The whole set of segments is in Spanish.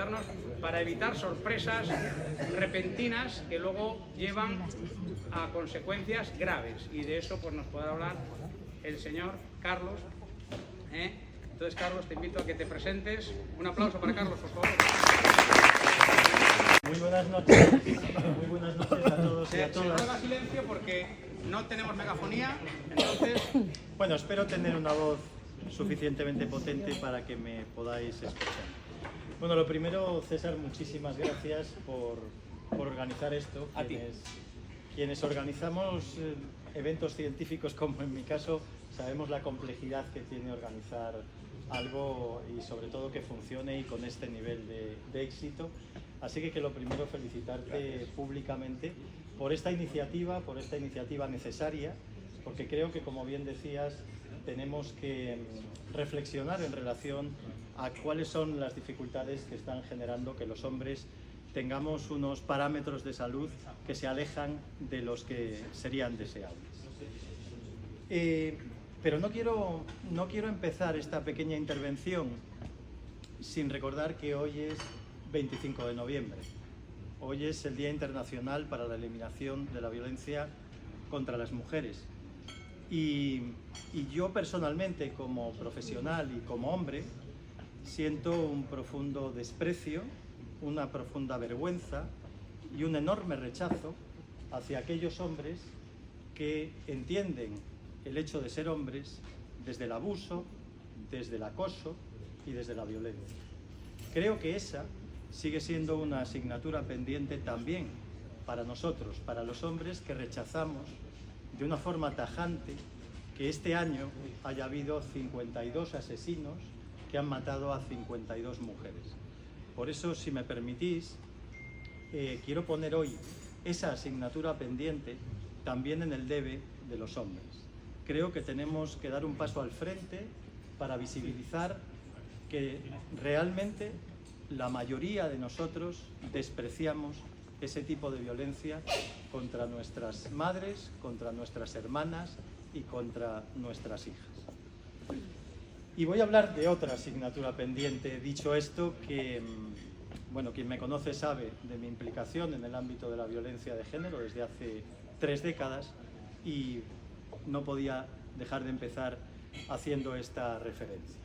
ayudarnos para evitar sorpresas repentinas que luego llevan a consecuencias graves, y de eso pues nos podrá hablar el señor Carlos. Entonces, Carlos, te invito a que te presentes. Un aplauso para Carlos, por favor. Muy buenas noches. Muy buenas noches a todos y a todas. Se ruega silencio porque no tenemos megafonía, entonces... Bueno, espero tener una voz suficientemente potente para que me podáis escuchar. Bueno, lo primero, César, muchísimas gracias por organizar esto. Quienes organizamos eventos científicos, como en mi caso, sabemos la complejidad que tiene organizar algo y sobre todo que funcione y con este nivel de éxito. Así que lo primero, felicitarte públicamente por esta iniciativa necesaria, porque creo que, como bien decías, tenemos que reflexionar en relación a cuáles son las dificultades que están generando que los hombres tengamos unos parámetros de salud que se alejan de los que serían deseables. Pero no quiero empezar esta pequeña intervención sin recordar que hoy es 25 de noviembre. Hoy es el Día Internacional para la Eliminación de la Violencia contra las Mujeres. Y yo personalmente, como profesional y como hombre, siento un profundo desprecio, una profunda vergüenza y un enorme rechazo hacia aquellos hombres que entienden el hecho de ser hombres desde el abuso, desde el acoso y desde la violencia. Creo que esa sigue siendo una asignatura pendiente también para nosotros, para los hombres que rechazamos de una forma tajante que este año haya habido 52 asesinos que han matado a 52 mujeres. Por eso, si me permitís, quiero poner hoy esa asignatura pendiente también en el debe de los hombres. Creo que tenemos que dar un paso al frente para visibilizar que realmente la mayoría de nosotros despreciamos ese tipo de violencia contra nuestras madres, contra nuestras hermanas y contra nuestras hijas. Y voy a hablar de otra asignatura pendiente. Dicho esto, que, bueno, quien me conoce sabe de mi implicación en el ámbito de la violencia de género desde hace 3 décadas y no podía dejar de empezar haciendo esta referencia.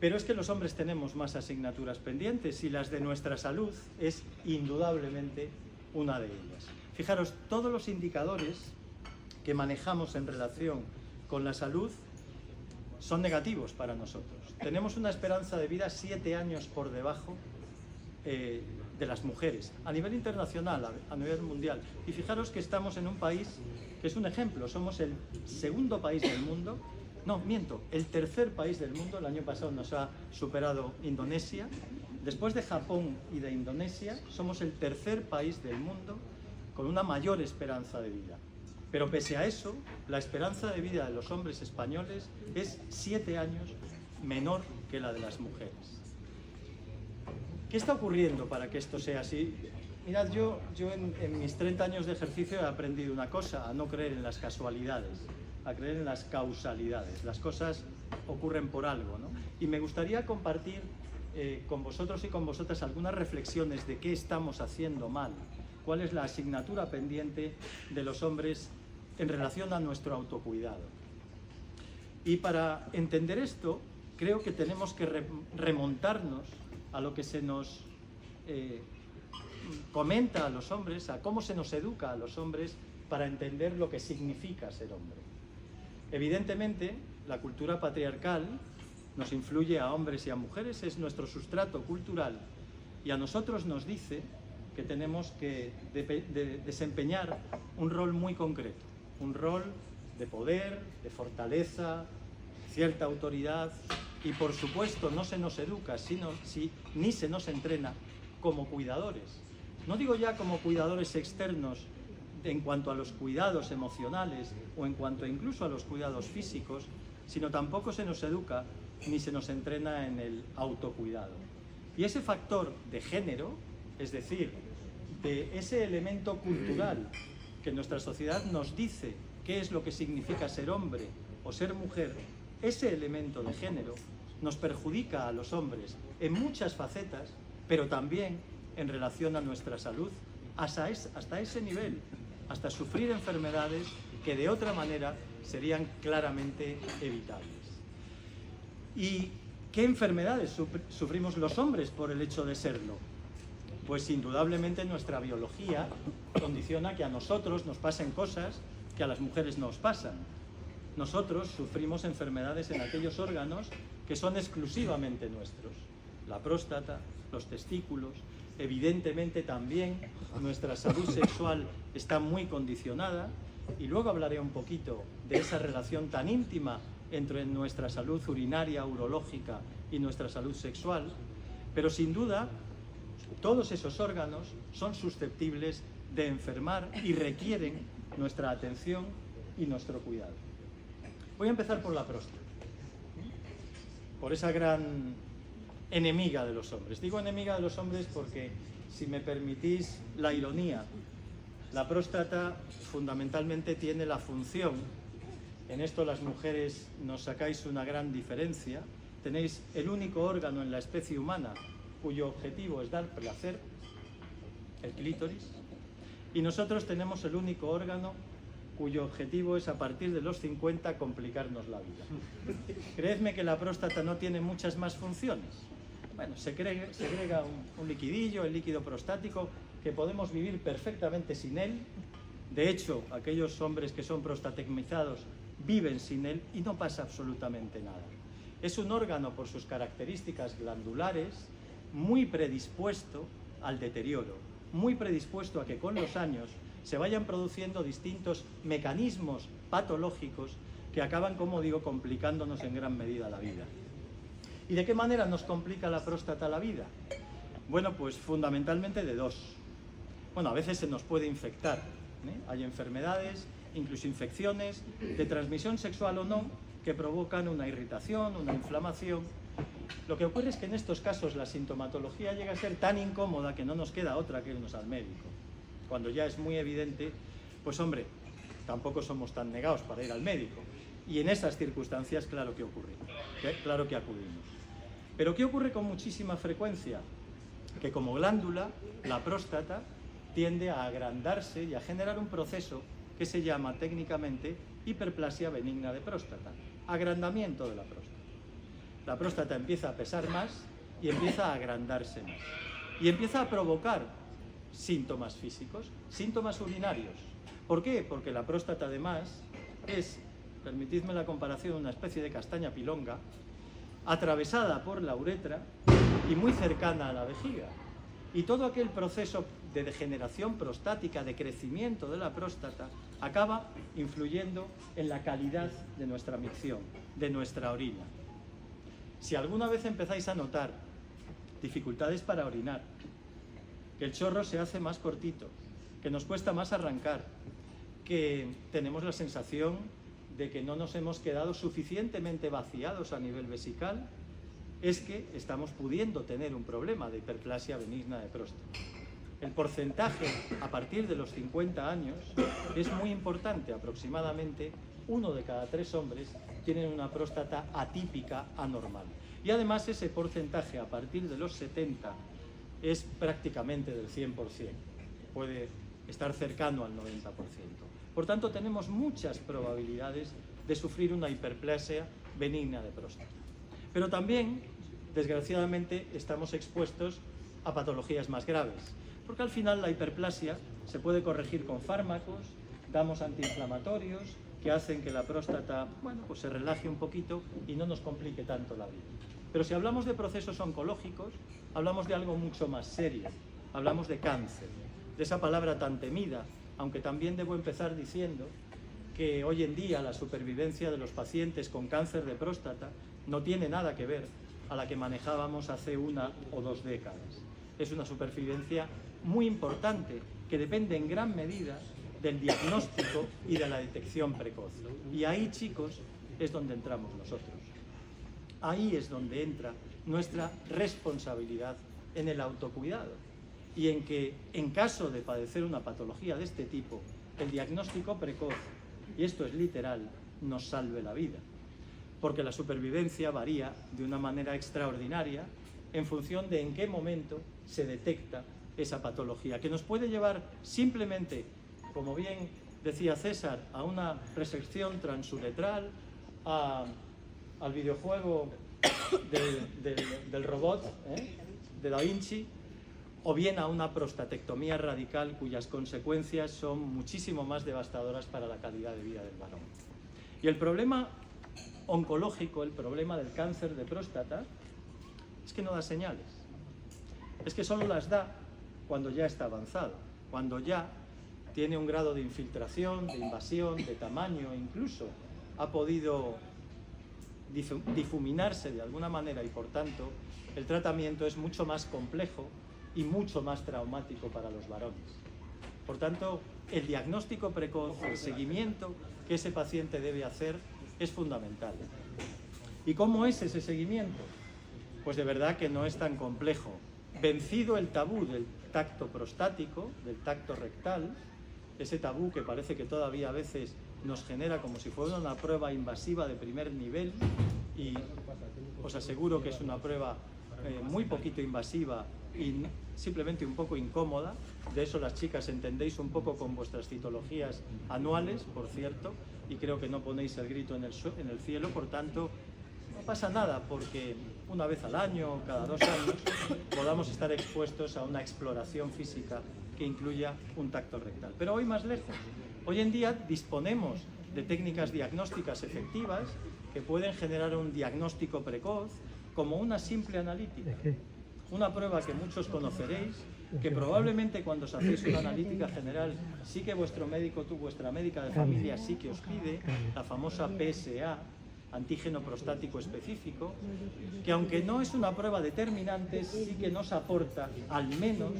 Pero es que los hombres tenemos más asignaturas pendientes y las de nuestra salud es indudablemente una de ellas. Fijaros, todos los indicadores que manejamos en relación con la salud son negativos para nosotros. Tenemos una esperanza de vida 7 años por debajo de las mujeres, a nivel internacional, a nivel mundial. Y fijaros que estamos en un país que es un ejemplo, somos el segundo país del mundo, no, miento, el tercer país del mundo. El año pasado nos ha superado Indonesia. Después de Japón y de Indonesia, somos el tercer país del mundo con una mayor esperanza de vida. Pero pese a eso, la esperanza de vida de los hombres españoles es 7 años menor que la de las mujeres. ¿Qué está ocurriendo para que esto sea así? Mirad, yo en mis 30 años de ejercicio he aprendido una cosa: a no creer en las casualidades, a creer en las causalidades. Las cosas ocurren por algo, ¿no? Y me gustaría compartir con vosotros y con vosotras algunas reflexiones de qué estamos haciendo mal, cuál es la asignatura pendiente de los hombres en relación a nuestro autocuidado. Y para entender esto, creo que tenemos que remontarnos a lo que se nos comenta a los hombres, a cómo se nos educa a los hombres para entender lo que significa ser hombre. Evidentemente, la cultura patriarcal nos influye a hombres y a mujeres, es nuestro sustrato cultural, y a nosotros nos dice que tenemos que desempeñar un rol muy concreto, un rol de poder, de fortaleza, cierta autoridad, y por supuesto no se nos educa ni se nos entrena como cuidadores. No digo ya como cuidadores externos en cuanto a los cuidados emocionales o en cuanto incluso a los cuidados físicos, sino tampoco se nos educa ni se nos entrena en el autocuidado. Y ese factor de género, es decir, de ese elemento cultural que nuestra sociedad nos dice qué es lo que significa ser hombre o ser mujer, ese elemento de género nos perjudica a los hombres en muchas facetas, pero también en relación a nuestra salud, hasta ese nivel, hasta sufrir enfermedades que de otra manera serían claramente evitables. ¿Y qué enfermedades sufrimos los hombres por el hecho de serlo? Pues indudablemente nuestra biología condiciona que a nosotros nos pasen cosas que a las mujeres nos pasan. Nosotros sufrimos enfermedades en aquellos órganos que son exclusivamente nuestros. La próstata, los testículos, evidentemente también nuestra salud sexual está muy condicionada, y luego hablaré un poquito de esa relación tan íntima entre nuestra salud urinaria, urológica y nuestra salud sexual, pero sin duda todos esos órganos son susceptibles de enfermar y requieren nuestra atención y nuestro cuidado. Voy a empezar por la próstata, por esa gran enemiga de los hombres. Digo enemiga de los hombres porque, si me permitís la ironía, la próstata fundamentalmente tiene la función, en esto las mujeres nos sacáis una gran diferencia, tenéis el único órgano en la especie humana cuyo objetivo es dar placer, el clítoris, y nosotros tenemos el único órgano cuyo objetivo es, a partir de los 50, complicarnos la vida. Creedme que la próstata no tiene muchas más funciones. Bueno, segrega un liquidillo, el líquido prostático, que podemos vivir perfectamente sin él. De hecho, aquellos hombres que son prostatecmizados viven sin él y no pasa absolutamente nada. Es un órgano, por sus características glandulares, muy predispuesto al deterioro, muy predispuesto a que con los años se vayan produciendo distintos mecanismos patológicos que acaban, como digo, complicándonos en gran medida la vida. ¿Y de qué manera nos complica la próstata la vida? Bueno, pues fundamentalmente de dos. Bueno, a veces se nos puede infectar, ¿eh? Hay enfermedades, incluso infecciones, de transmisión sexual o no, que provocan una irritación, una inflamación. Lo que ocurre es que en estos casos la sintomatología llega a ser tan incómoda que no nos queda otra que irnos al médico. Cuando ya es muy evidente, pues hombre, tampoco somos tan negados para ir al médico. Y en esas circunstancias, claro que ocurre, claro que acudimos. Pero ¿qué ocurre con muchísima frecuencia? Que como glándula, la próstata tiende a agrandarse y a generar un proceso que se llama técnicamente hiperplasia benigna de próstata, agrandamiento de la próstata. La próstata empieza a pesar más y empieza a agrandarse más. Y empieza a provocar síntomas físicos, síntomas urinarios. ¿Por qué? Porque la próstata además es, permitidme la comparación, una especie de castaña pilonga, atravesada por la uretra y muy cercana a la vejiga. Y todo aquel proceso de degeneración prostática, de crecimiento de la próstata, acaba influyendo en la calidad de nuestra micción, de nuestra orina. Si alguna vez empezáis a notar dificultades para orinar, que el chorro se hace más cortito, que nos cuesta más arrancar, que tenemos la sensación de que no nos hemos quedado suficientemente vaciados a nivel vesical, es que estamos pudiendo tener un problema de hiperplasia benigna de próstata. El porcentaje a partir de los 50 años es muy importante, aproximadamente 1 de cada 3 hombres tienen una próstata atípica anormal. Y además ese porcentaje a partir de los 70 es prácticamente del 100%, puede estar cercano al 90%. Por tanto, tenemos muchas probabilidades de sufrir una hiperplasia benigna de próstata. Pero también, desgraciadamente, estamos expuestos a patologías más graves, porque al final la hiperplasia se puede corregir con fármacos, damos antiinflamatorios que hacen que la próstata, bueno, pues se relaje un poquito y no nos complique tanto la vida. Pero si hablamos de procesos oncológicos, hablamos de algo mucho más serio, hablamos de cáncer, de esa palabra tan temida, aunque también debo empezar diciendo que hoy en día la supervivencia de los pacientes con cáncer de próstata no tiene nada que ver a la que manejábamos hace 1 o 2 décadas. Es una supervivencia muy importante que depende en gran medida del diagnóstico y de la detección precoz. Y ahí, chicos, es donde entramos nosotros. Ahí es donde entra nuestra responsabilidad en el autocuidado y en que, en caso de padecer una patología de este tipo, el diagnóstico precoz, y esto es literal, nos salve la vida. porque la supervivencia varía de una manera extraordinaria en función de en qué momento se detecta esa patología, que nos puede llevar simplemente, como bien decía César, a una resección transuretral, al videojuego del robot, de Da Vinci, o bien a una prostatectomía radical cuyas consecuencias son muchísimo más devastadoras para la calidad de vida del varón. Y el problema oncológico, el problema del cáncer de próstata, es que no da señales. Es que solo las da cuando ya está avanzado, cuando ya tiene un grado de infiltración, de invasión, de tamaño, incluso ha podido difuminarse de alguna manera y por tanto el tratamiento es mucho más complejo y mucho más traumático para los varones. Por tanto, el diagnóstico precoz, el seguimiento que ese paciente debe hacer es fundamental. ¿Y cómo es ese seguimiento? Pues de verdad que no es tan complejo. Vencido el tabú del tacto prostático, del tacto rectal, ese tabú que parece que todavía a veces nos genera como si fuera una prueba invasiva de primer nivel, y os aseguro que es una prueba muy poquito invasiva y simplemente un poco incómoda. De eso las chicas entendéis un poco con vuestras citologías anuales, por cierto, y creo que no ponéis el grito en el cielo, por tanto no pasa nada porque una vez al año, cada 2 años, podamos estar expuestos a una exploración física que incluya un tacto rectal. Pero hoy más lejos. Hoy en día disponemos de técnicas diagnósticas efectivas que pueden generar un diagnóstico precoz como una simple analítica. Una prueba que muchos conoceréis, que probablemente cuando os hacéis una analítica general sí que vuestro médico, vuestra médica de familia sí que os pide, la famosa PSA, antígeno prostático específico, que aunque no es una prueba determinante, sí que nos aporta al menos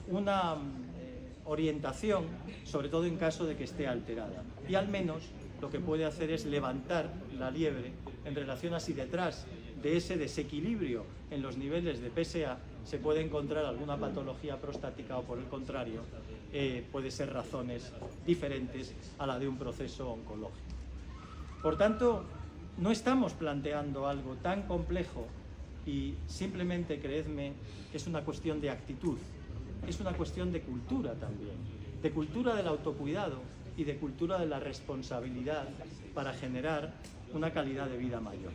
una orientación, sobre todo en caso de que esté alterada. Y al menos lo que puede hacer es levantar la liebre en relación a si detrás de ese desequilibrio en los niveles de PSA se puede encontrar alguna patología prostática o por el contrario puede ser razones diferentes a la de un proceso oncológico. Por tanto, no estamos planteando algo tan complejo y simplemente, creedme, es una cuestión de actitud, es una cuestión de cultura también, de cultura del autocuidado y de cultura de la responsabilidad para generar una calidad de vida mayor.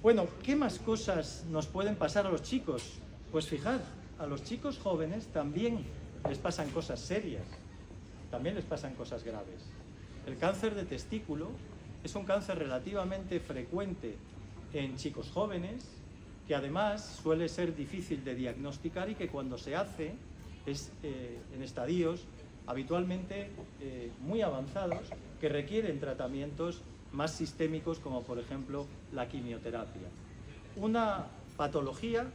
Bueno, ¿qué más cosas nos pueden pasar a los chicos? Pues fijad, a los chicos jóvenes también les pasan cosas serias, también les pasan cosas graves. El cáncer de testículo es un cáncer relativamente frecuente en chicos jóvenes, que además suele ser difícil de diagnosticar y que cuando se hace es en estadios habitualmente muy avanzados que requieren tratamientos más sistémicos como por ejemplo la quimioterapia. Una patología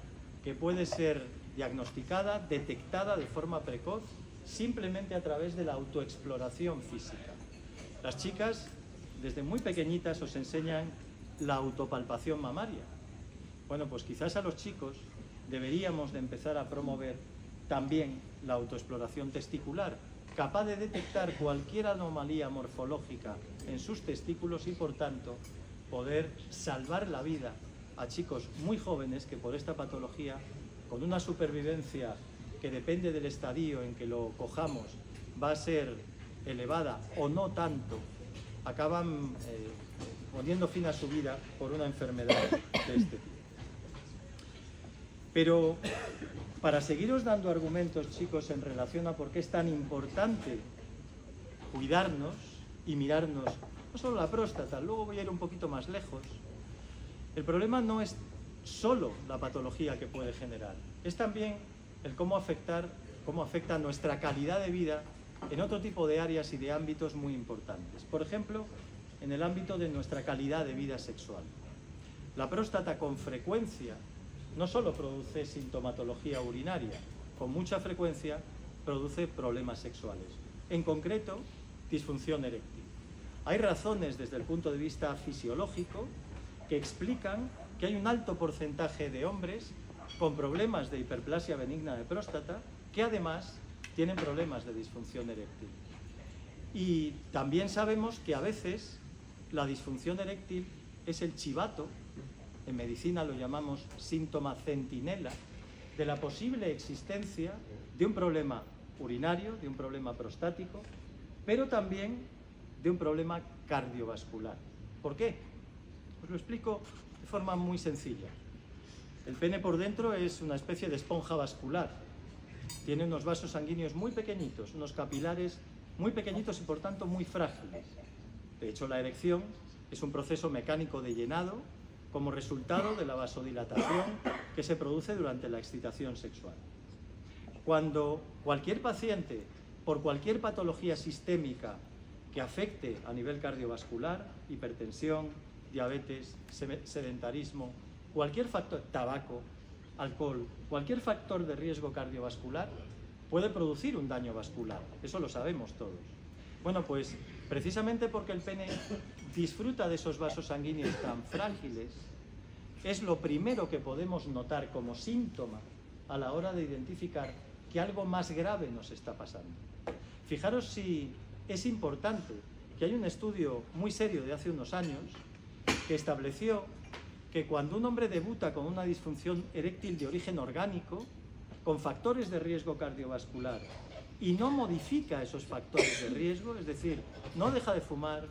que puede ser diagnosticada, detectada de forma precoz simplemente a través de la autoexploración física. Las chicas desde muy pequeñitas os enseñan la autopalpación mamaria. Bueno, pues quizás a los chicos deberíamos de empezar a promover también la autoexploración testicular, capaz de detectar cualquier anomalía morfológica en sus testículos y por tanto poder salvar la vida a chicos muy jóvenes que por esta patología, con una supervivencia que depende del estadio en que lo cojamos, va a ser elevada o no tanto, acaban poniendo fin a su vida por una enfermedad de este tipo. Pero para seguiros dando argumentos, chicos, en relación a por qué es tan importante cuidarnos y mirarnos, no solo la próstata, luego voy a ir un poquito más lejos. El problema no es solo la patología que puede generar, es también el cómo afecta nuestra calidad de vida en otro tipo de áreas y de ámbitos muy importantes. Por ejemplo, en el ámbito de nuestra calidad de vida sexual. La próstata con frecuencia no solo produce sintomatología urinaria, con mucha frecuencia produce problemas sexuales. En concreto, disfunción eréctil. Hay razones desde el punto de vista fisiológico que explican que hay un alto porcentaje de hombres con problemas de hiperplasia benigna de próstata que además tienen problemas de disfunción eréctil. Y también sabemos que a veces la disfunción eréctil es el chivato, en medicina lo llamamos síntoma centinela, de la posible existencia de un problema urinario, de un problema prostático, pero también de un problema cardiovascular. ¿Por qué? Os lo explico de forma muy sencilla. El pene por dentro es una especie de esponja vascular. Tiene unos vasos sanguíneos muy pequeñitos, unos capilares muy pequeñitos y por tanto muy frágiles. De hecho, la erección es un proceso mecánico de llenado como resultado de la vasodilatación que se produce durante la excitación sexual. Cuando cualquier paciente, por cualquier patología sistémica que afecte a nivel cardiovascular, hipertensión, diabetes, sedentarismo, cualquier factor, tabaco, alcohol, cualquier factor de riesgo cardiovascular puede producir un daño vascular, eso lo sabemos todos. Bueno, pues precisamente porque el pene disfruta de esos vasos sanguíneos tan frágiles, es lo primero que podemos notar como síntoma a la hora de identificar que algo más grave nos está pasando. Fijaros si es importante que hay un estudio muy serio de hace unos años que estableció que cuando un hombre debuta con una disfunción eréctil de origen orgánico, con factores de riesgo cardiovascular, y no modifica esos factores de riesgo, es decir, no deja de fumar,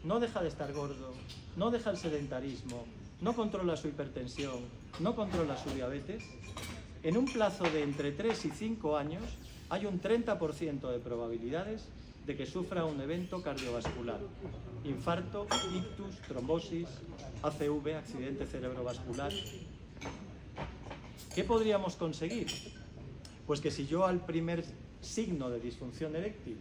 no deja de estar gordo, no deja el sedentarismo, no controla su hipertensión, no controla su diabetes, en un plazo de entre 3 y 5 años hay un 30% de probabilidades de que sufra un evento cardiovascular, infarto, ictus, trombosis, ACV, accidente cerebrovascular. ¿Qué podríamos conseguir? Pues que si yo al primer signo de disfunción eréctil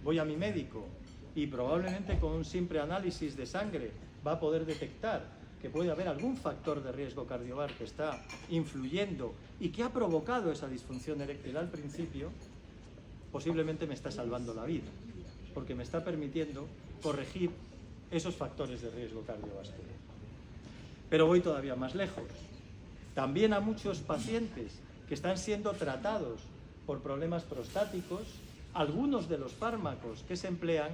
voy a mi médico y probablemente con un simple análisis de sangre va a poder detectar que puede haber algún factor de riesgo cardiovascular que está influyendo y que ha provocado esa disfunción eréctil al principio, posiblemente me está salvando la vida, porque me está permitiendo corregir esos factores de riesgo cardiovascular. Pero voy todavía más lejos. También a muchos pacientes que están siendo tratados por problemas prostáticos, algunos de los fármacos que se emplean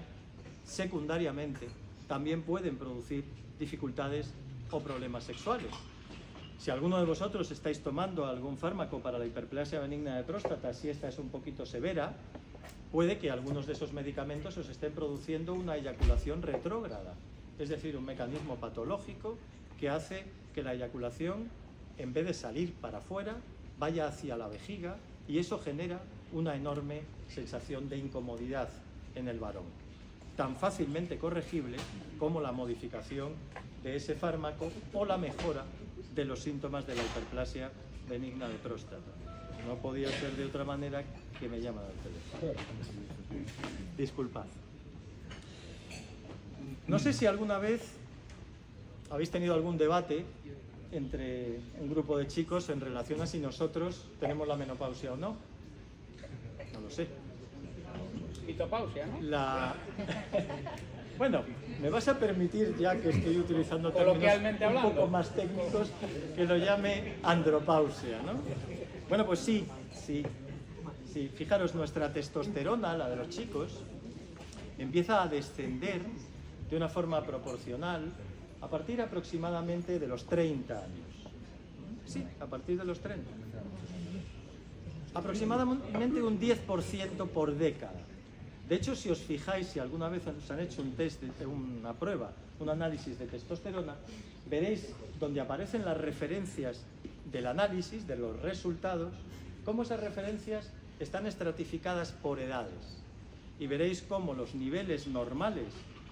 secundariamente también pueden producir dificultades o problemas sexuales. Si alguno de vosotros estáis tomando algún fármaco para la hiperplasia benigna de próstata, si esta es un poquito severa, puede que algunos de esos medicamentos os estén produciendo una eyaculación retrógrada, es decir, un mecanismo patológico que hace que la eyaculación, en vez de salir para afuera, vaya hacia la vejiga y eso genera una enorme sensación de incomodidad en el varón, tan fácilmente corregible como la modificación de ese fármaco o la mejora de los síntomas de la hiperplasia benigna de próstata. No podía ser de otra manera que me llaman al teléfono. Disculpad. No sé si alguna vez habéis tenido algún debate entre un grupo de chicos en relación a si nosotros tenemos la menopausia o no. No lo sé. Pitopausia, ¿no? Bueno, me vas a permitir, ya que estoy utilizando términos un poco más técnicos, que lo llame andropausia, ¿no? Bueno, pues sí. Fijaros, nuestra testosterona, la de los chicos, empieza a descender de una forma proporcional a partir aproximadamente de los 30 años. Sí, a partir de los 30. Aproximadamente un 10% por década. De hecho, si os fijáis, si alguna vez os han hecho un test, una prueba, un análisis de testosterona, veréis donde aparecen las referencias del análisis, de los resultados, cómo esas referencias están estratificadas por edades. Y veréis cómo los niveles normales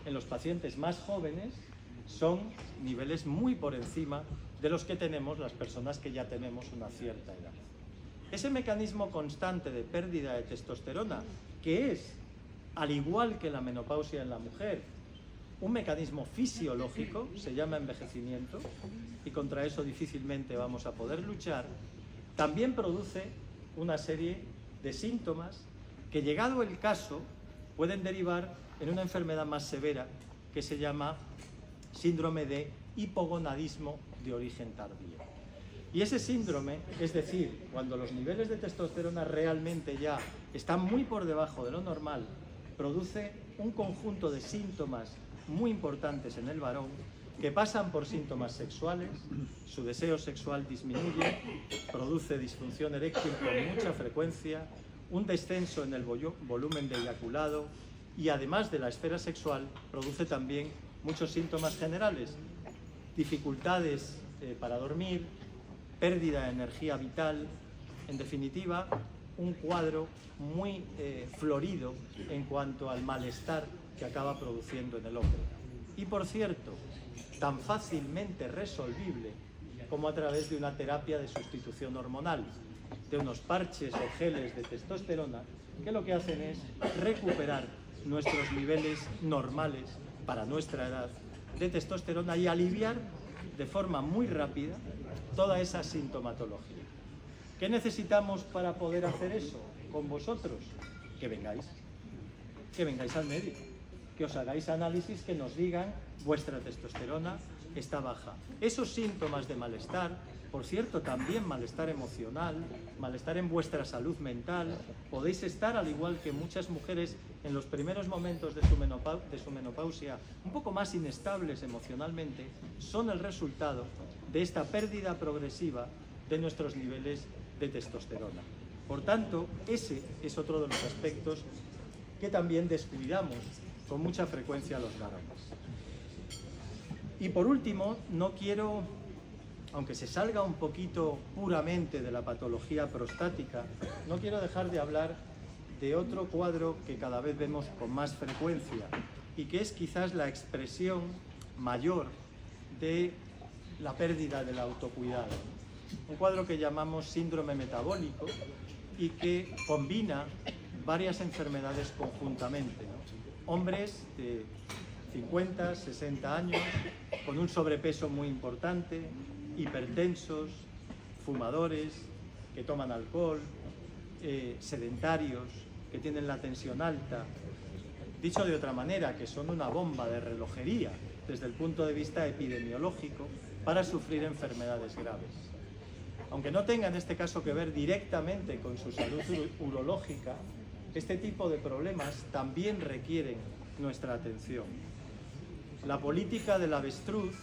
en los pacientes más jóvenes son niveles muy por encima de los que tenemos las personas que ya tenemos una cierta edad. Ese mecanismo constante de pérdida de testosterona, que es, al igual que la menopausia en la mujer, un mecanismo fisiológico, se llama envejecimiento, y contra eso difícilmente vamos a poder luchar, también produce una serie de síntomas que, llegado el caso, pueden derivar en una enfermedad más severa que se llama síndrome de hipogonadismo de origen tardío. Y ese síndrome, es decir, cuando los niveles de testosterona realmente ya están muy por debajo de lo normal, produce un conjunto de síntomas muy importantes en el varón que pasan por síntomas sexuales, su deseo sexual disminuye, produce disfunción eréctil con mucha frecuencia, un descenso en el volumen de eyaculado y además de la esfera sexual produce también muchos síntomas generales, dificultades para dormir, pérdida de energía vital, en definitiva, un cuadro muy florido en cuanto al malestar que acaba produciendo en el hombre. Y por cierto, tan fácilmente resolvible como a través de una terapia de sustitución hormonal, de unos parches o geles de testosterona que lo que hacen es recuperar nuestros niveles normales para nuestra edad de testosterona y aliviar de forma muy rápida toda esa sintomatología. ¿Qué necesitamos para poder hacer eso con vosotros? Que vengáis al médico, que os hagáis análisis que nos digan vuestra testosterona está baja. Esos síntomas de malestar, por cierto, también malestar emocional, malestar en vuestra salud mental, podéis estar, al igual que muchas mujeres en los primeros momentos de su menopausia, un poco más inestables emocionalmente, son el resultado de esta pérdida progresiva de nuestros niveles de testosterona. Por tanto, ese es otro de los aspectos que también descuidamos con mucha frecuencia los varones. Y por último, no quiero, aunque se salga un poquito puramente de la patología prostática, no quiero dejar de hablar de otro cuadro que cada vez vemos con más frecuencia y que es quizás la expresión mayor de la pérdida del autocuidado. Un cuadro que llamamos síndrome metabólico y que combina varias enfermedades conjuntamente, ¿no? Hombres de 50, 60 años, con un sobrepeso muy importante, hipertensos, fumadores, que toman alcohol, sedentarios, que tienen la tensión alta. Dicho de otra manera, que son una bomba de relojería desde el punto de vista epidemiológico para sufrir enfermedades graves. Aunque no tenga en este caso que ver directamente con su salud urológica, este tipo de problemas también requieren nuestra atención. La política del avestruz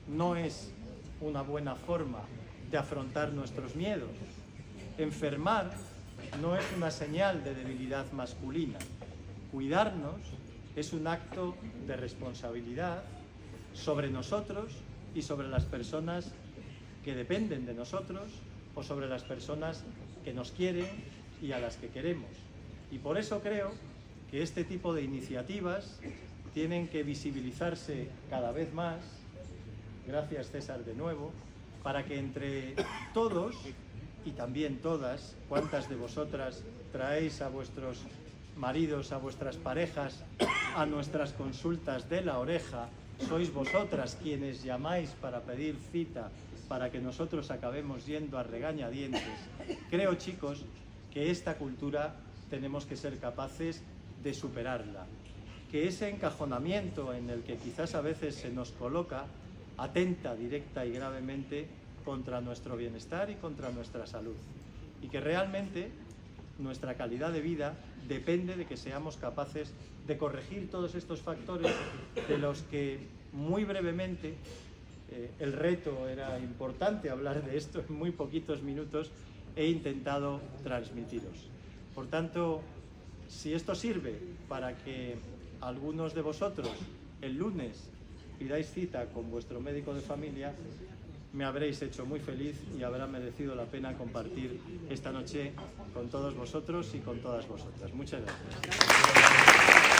no es una buena forma de afrontar nuestros miedos. Enfermar no es una señal de debilidad masculina. Cuidarnos es un acto de responsabilidad sobre nosotros y sobre las personas que dependen de nosotros o sobre las personas que nos quieren y a las que queremos. Y por eso creo que este tipo de iniciativas tienen que visibilizarse cada vez más, gracias César de nuevo, para que entre todos y también todas, cuántas de vosotras traéis a vuestros maridos, a vuestras parejas, a nuestras consultas de la oreja, sois vosotras quienes llamáis para pedir cita para que nosotros acabemos yendo a regañadientes. Creo, chicos, que esta cultura tenemos que ser capaces de superarla, que ese encajonamiento en el que quizás a veces se nos coloca atenta directa y gravemente contra nuestro bienestar y contra nuestra salud, y que realmente nuestra calidad de vida depende de que seamos capaces de corregir todos estos factores de los que muy brevemente el reto era importante hablar de esto en muy poquitos minutos, he intentado transmitiros. Por tanto, si esto sirve para que algunos de vosotros el lunes pidáis cita con vuestro médico de familia, me habréis hecho muy feliz y habrá merecido la pena compartir esta noche con todos vosotros y con todas vosotras. Muchas gracias.